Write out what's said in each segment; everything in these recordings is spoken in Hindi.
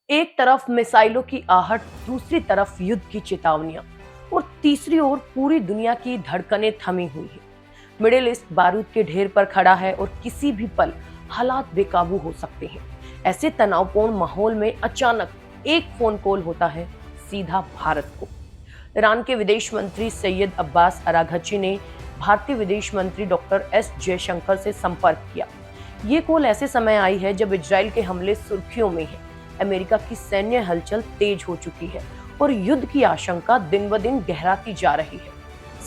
एक तरफ मिसाइलों की आहट, दूसरी तरफ युद्ध की चेतावनियां और तीसरी ओर पूरी दुनिया की धड़कनें थमी हुई है। मिडिल ईस्ट बारूद के ढेर पर खड़ा है और किसी भी पल हालात बेकाबू हो सकते हैं। ऐसे तनावपूर्ण माहौल में अचानक एक फोन कॉल होता है, सीधा भारत को। ईरान के विदेश मंत्री सैयद अब्बास अराघची ने भारतीय विदेश मंत्री डॉक्टर एस जयशंकर से संपर्क किया। ये कॉल ऐसे समय आई है जब इजराइल के हमले सुर्खियों में है, अमेरिका की सैन्य हलचल तेज हो चुकी है और युद्ध की आशंका दिन ब दिन गहराती जा रही है।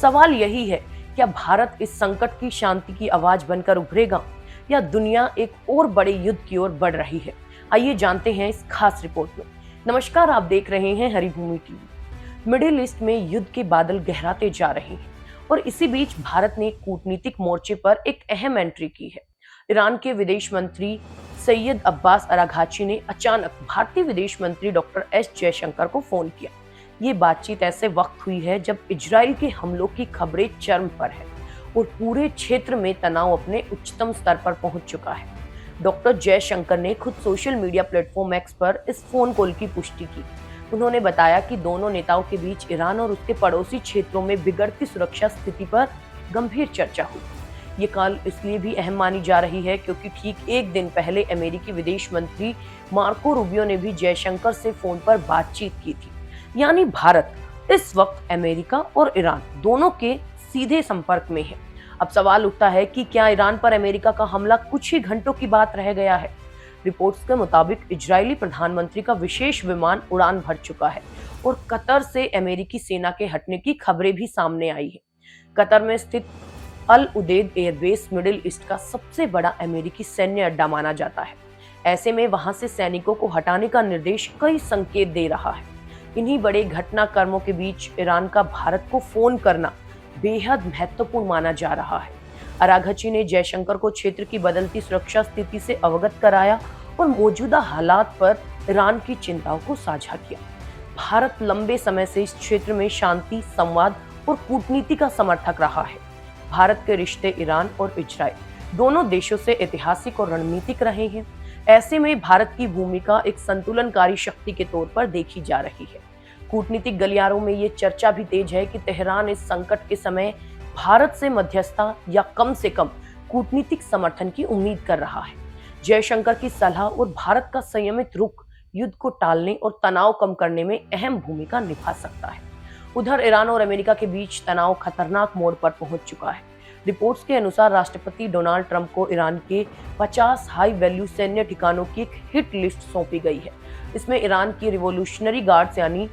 सवाल यही है, क्या भारत इस संकट की शांति की आवाज बनकर उभरेगा या दुनिया एक और बड़े युद्ध की ओर बढ़ रही है? आइए जानते हैं इस खास रिपोर्ट में। नमस्कार, आप देख रहे हैं हरिभूमि टीवी। मिडिल ईस्ट में युद्ध के बादल गहराते जा रहे हैं और इसी बीच भारत ने कूटनीतिक मोर्चे पर एक अहम एंट्री की है। ईरान के विदेश मंत्री सैयद अब्बास अराघची ने अचानक भारतीय विदेश मंत्री डॉक्टर एस जयशंकर को फोन किया। ये बातचीत ऐसे वक्त हुई है जब इजराइल के हमलों की खबरें चरम पर है और पूरे क्षेत्र में तनाव अपने उच्चतम स्तर पर पहुंच चुका है। डॉक्टर जयशंकर ने खुद सोशल मीडिया प्लेटफॉर्म एक्स पर इस फोन कॉल की पुष्टि की। उन्होंने बताया कि दोनों नेताओं के बीच ईरान और उसके पड़ोसी क्षेत्रों में बिगड़ती सुरक्षा स्थिति पर गंभीर चर्चा हुई। ये कॉल इसलिए भी अहम मानी जा रही है क्योंकि ठीक एक दिन पहले अमेरिकी विदेश मंत्री मार्को रूबियो ने भी जयशंकर से फोन पर बातचीत की थी। यानी भारत इस वक्त अमेरिका और ईरान दोनों के सीधे संपर्क में है। अब सवाल उठता है कि क्या ईरान पर अमेरिका का हमला कुछ ही घंटों की बात रह गया है? रिपोर्ट्स के मुताबिक इजरायली प्रधानमंत्री का विशेष विमान उड़ान भर चुका है और कतर से अमेरिकी सेना के हटने की खबरें भी सामने आई है। कतर में स्थित अल उदेद एयरबेस मिडिल ईस्ट का सबसे बड़ा अमेरिकी सैन्य अड्डा माना जाता है। ऐसे में वहां से सैनिकों को हटाने का निर्देश कई संकेत दे रहा है। इन्हीं बड़े घटनाक्रमों के बीच ईरान का भारत को फोन करना बेहद महत्वपूर्ण माना जा रहा है। अराघची ने जयशंकर को क्षेत्र की बदलती सुरक्षा स्थिति से अवगत कराया और मौजूदा हालात पर ईरान की चिंताओं को साझा किया। भारत लंबे समय से इस क्षेत्र में शांति, संवाद और कूटनीति का समर्थक रहा है। भारत के रिश्ते ईरान और इजराइल दोनों देशों से ऐतिहासिक और रणनीतिक रहे हैं। ऐसे में भारत की भूमिका एक संतुलनकारी शक्ति के तौर पर देखी जा रही है। कूटनीतिक गलियारों में ये चर्चा भी तेज है कि तेहरान इस संकट के समय भारत से मध्यस्थता या कम से कम कूटनीतिक समर्थन की उम्मीद कर रहा है। जयशंकर की सलाह और भारत का संयमित रुख युद्ध को टालने और तनाव कम करने में अहम भूमिका निभा सकता है। उधर ईरान और अमेरिका के बीच तनाव खतरनाक मोड़ पर पहुंच चुका है। रिपोर्ट्स के अनुसार राष्ट्रपति डोनाल्ड ट्रंप को ईरान के 50 हाई वैल्यू सैन्य ठिकानों की एक हिट लिस्ट सौंपी गई है। इसमें ईरान की रिवॉल्यूशनरी गार्ड्स यानी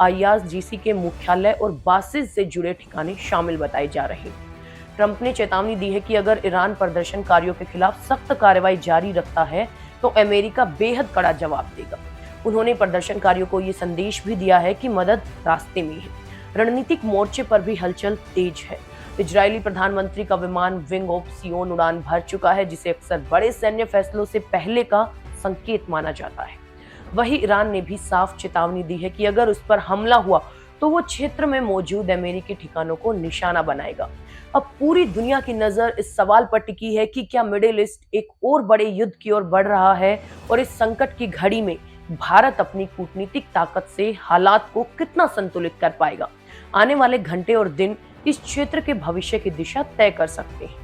आईआरजीसी के मुख्यालय और बासेस से जुड़े ठिकाने शामिल बताए जा रहे हैं। ट्रंप ने चेतावनी दी है कि अगर ईरान प्रदर्शनकारियों के खिलाफ सख्त कार्रवाई जारी रखता है तो अमेरिका बेहद कड़ा जवाब देगा। उन्होंने प्रदर्शनकारियों को ये संदेश भी दिया है कि मदद रास्ते में है। रणनीतिक मोर्चे पर भी हलचल तेज है। इजरायली प्रधानमंत्री का विमान विंग ऑफ सियोन उड़ान भर चुका है, जिसे अक्सर बड़े सैन्य फैसलों से पहले का संकेत माना जाता है। वहीं ईरान ने भी साफ चेतावनी दी है कि अगर उस पर हमला हुआ तो वो क्षेत्र में मौजूद अमेरिकी ठिकानों को निशाना बनाएगा। अब पूरी दुनिया की नजर इस सवाल पर टिकी है कि क्या मिडिल ईस्ट एक और बड़े युद्ध की ओर बढ़ रहा है और इस संकट की घड़ी में भारत अपनी कूटनीतिक ताकत से हालात को कितना संतुलित कर पाएगा। आने वाले घंटे और दिन इस क्षेत्र के भविष्य की दिशा तय कर सकते हैं।